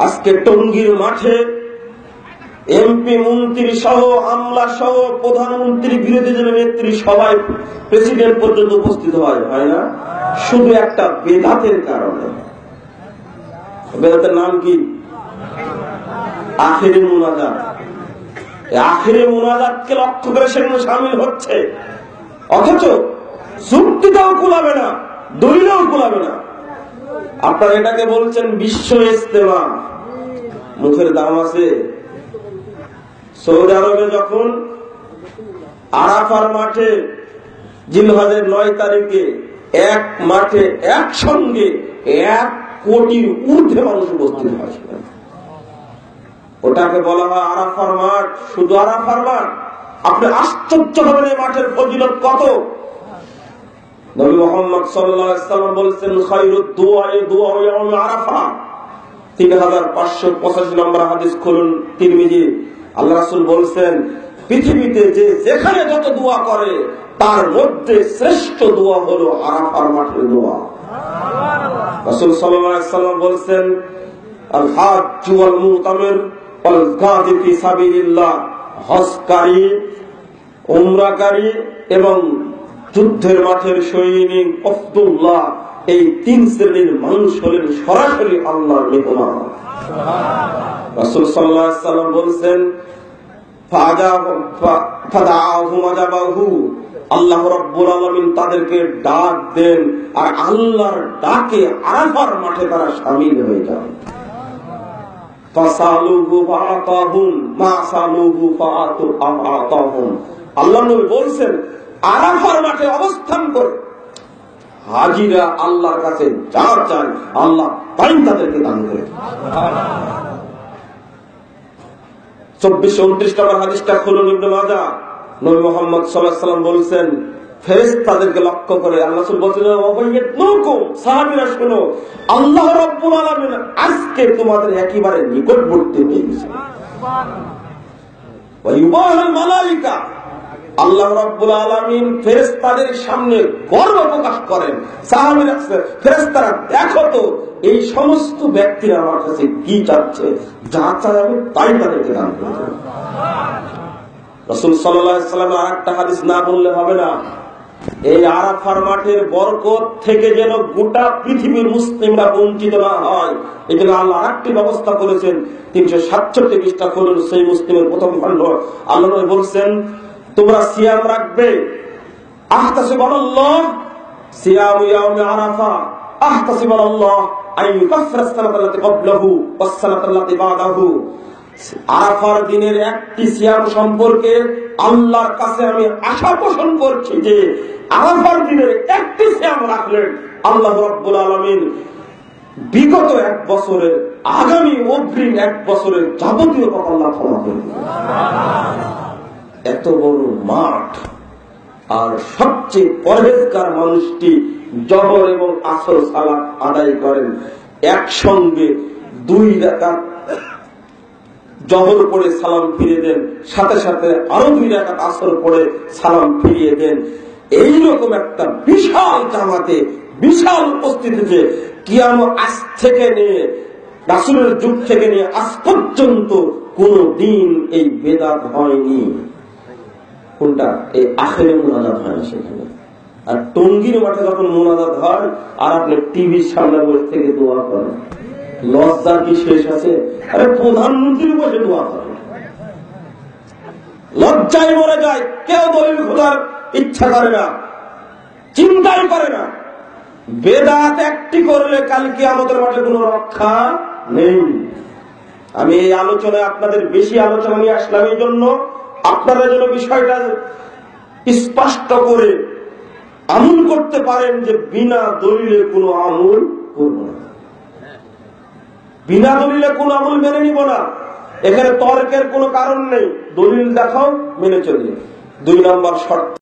আজকে টঙ্গীর মাঠে এমপি মন্ত্রী সহ আমলা সহ প্রধানমন্ত্রী বিরোধী দলের নেত্রী সবাই প্রেসিডেন্ট পর্যন্ত উপস্থিত হয় না, শুধু একটা বেদাতের কারণে। বেদাতের নাম কি? আখিরে মুনাজাত। আখিরে মুনাজাতকে লক্ষ্য করে সেখানে সামিল হচ্ছে, অথচ যুক্তিটাও কুলাবে না, দলিলও কুলাবে না। আপনারা এটাকে বলছেন বিশ্ব ইজতেমা। মুখের দাম আছে। সৌদি আরবে যখন আরাফার মাঠে জিলহজের ৯ তারিখে এক মাঠে একসঙ্গে ১ কোটির ঊর্ধ্বে মানুষ উপস্থিত হয়েছিল, ওটাকে বলা হয় আরাফার মাঠ। শুধু আরাফার মাঠ। আপনি আশ্চর্য হবেন এই মাঠের ফজিলত কত। নবী মুহাম্মদ সাল্লাল্লাহু আলাইহি ওয়াসাল্লাম বলেছেন, খায়রুদ দুআই দুআউ ইয়াউম আরাফা। ৩৫৮৫ নম্বর হাদিস খুলুন তিরমিজি। আল্লাহ রাসূল বলেছেন, পৃথিবীতে যে যেখানে যত দোয়া করে তার মধ্যে শ্রেষ্ঠ দোয়া হলো আরাফার মাঠের দোয়া। রাসূল সাল্লাল্লাহু আলাইহি ওয়াসাল্লাম বলেছেন, আল হাজ্জ ওয়াল মুতামির ওয়াল গাযী ফি সাবিলিল্লাহ। হজকারী, উমরাকারী এবং যুদ্ধের মাঠের সৈনিক আব্দুল্লাহ, এই ৩ শ্রেণীর মানুষ হলেন সরাসরি আল্লাহর মেহমান। রাসূল সাল্লাল্লাহু আলাইহি ওয়াসাল্লাম বলেছেন, আল্লাহ রাব্বুল আলামিন তাদেরকে ডাক দেন, আর আল্লাহর ডাকে আরাফার মাঠে তারা শামিল হয়ে যান। ফাসালুহু ফাআতাহুম মা সালুহু ফাআতাহুম। আল্লাহ নবী বলেন, আরাফার মাঠে অবস্থান করে হাজিরা আল্লাহর কাছে যা চান আল্লাহ তাই তাদেরকে দান করে। ২৪-২৯ নম্বর হাদিসটা খুলুন ইবনে মাজাহ। নবী মুহাম্মদ সাল্লাল্লাহু আলাইহি ওয়াসাল্লাম বলেন, ফেরেশতাদেরকে লক্ষ্য করে আল্লাহ রাসূল বলেন, সাহাবীরা শুনো, আল্লাহ রাব্বুল আলামিন আজকে তোমাদের একেবারে নিকটবর্তী হয়ে গেছে। ওয়া ইউবাহুল মালায়েকা, আল্লাহ রাব্বুল আলামিন ফেরেশতাদের সামনে গর্ব প্রকাশ করেন। সাহাবীরা, ফেরেশতারা দেখো তো এই সমস্ত ব্যক্তিরা আমার কাছে কি চাচ্ছে, যা চায় আমি তাই তাদেরকে দান করব। রাসূল সাল্লাল্লাহু আলাইহি ওয়াসাল্লাম আরেকটা হাদিস না বললে হবে না। এই আরাফার মাঠের বরকত থেকে যেন গোটা পৃথিবীর মুসলিমরা বঞ্চিত না হয়, এই জন্য আল্লাহ আরেকটি ব্যবস্থা করেছেন। ৩৬৭ পৃষ্ঠা খুলুন সেই মুসলিমের প্রথম খণ্ড। আল্লাহ নবী বলেছেন, তোমরা সিয়াম রাখবে, আহতাসিবাল্লাহ সিয়ামু ইয়াউমি আরাফা আহতাসিবাল্লাহ আইয়ুকাফফিরা সালাতাল্লাতী ক্বাবলাহু ওয়াস সালাতাল্লাতী বা'দাহু। আরাফার দিনের একটি সিয়াম সম্পর্কে আল্লাহর কাছে আমি আশা পোষণ করছি যে আরাফার দিনের একটি সিয়াম রাখলেন আল্লাহ রাব্বুল আলামিন বিগত ১ বছরের, আগামী অগ্রিম ১ বছরের যাবতীয় পাপ আল্লাহ ক্ষমা করে দিবেন। এত বড় মাঠ, আর সবচেয়ে পরহেজগার মানুষটি জহর এবং আসর সালাত আদায় করেন একসঙ্গে ২ রাকাত জহর পড়ে সালাম ফিরিয়ে দেন, সাথে সাথে আরো ২ রাকাত আসর পড়ে সালাম ফিরিয়ে দেন। এইরকম একটা বিশাল জামাতে, বিশাল উপস্থিতিতে কিয়ামত আজ থেকে নিয়ে রাসূলের যুগ থেকে নিয়ে আজ পর্যন্ত কোন দিন এই বেদাত হয়নি। কোনটা? এই আখিরে মুনাজাত হয় না সেখানে। আর টঙ্গীর মাঠে যখন মুনাজাত হয় আর আপনি টিভির সামনে বসে থেকে দোয়া করেন, লজ্জা কি শেষ আছে? আরে প্রধানমন্ত্রী বসে দোয়া করেন, লজ্জায় মরে যায়। কেউ দলিল খোঁজার ইচ্ছা করে না, চিন্তাই করে না। বেদাত একটি করলে কালকে আমাদের মাঠে কোনো রক্ষা নেই। আমি এই আলোচনায় আপনাদের বেশি আলোচনা নিয়ে আসলাম এই জন্য, আপনারা যেন বিষয়টা স্পষ্ট করে আমল করতে পারেন যে বিনা দলিলে কোনো আমল করব না, বিনা দলিলে কোনো আমল মেনে নিব না। এখানে তর্কের কোনো কারণ নেই, দলিল দেখাও, মেনে চলি। ২ নম্বর শর্ত।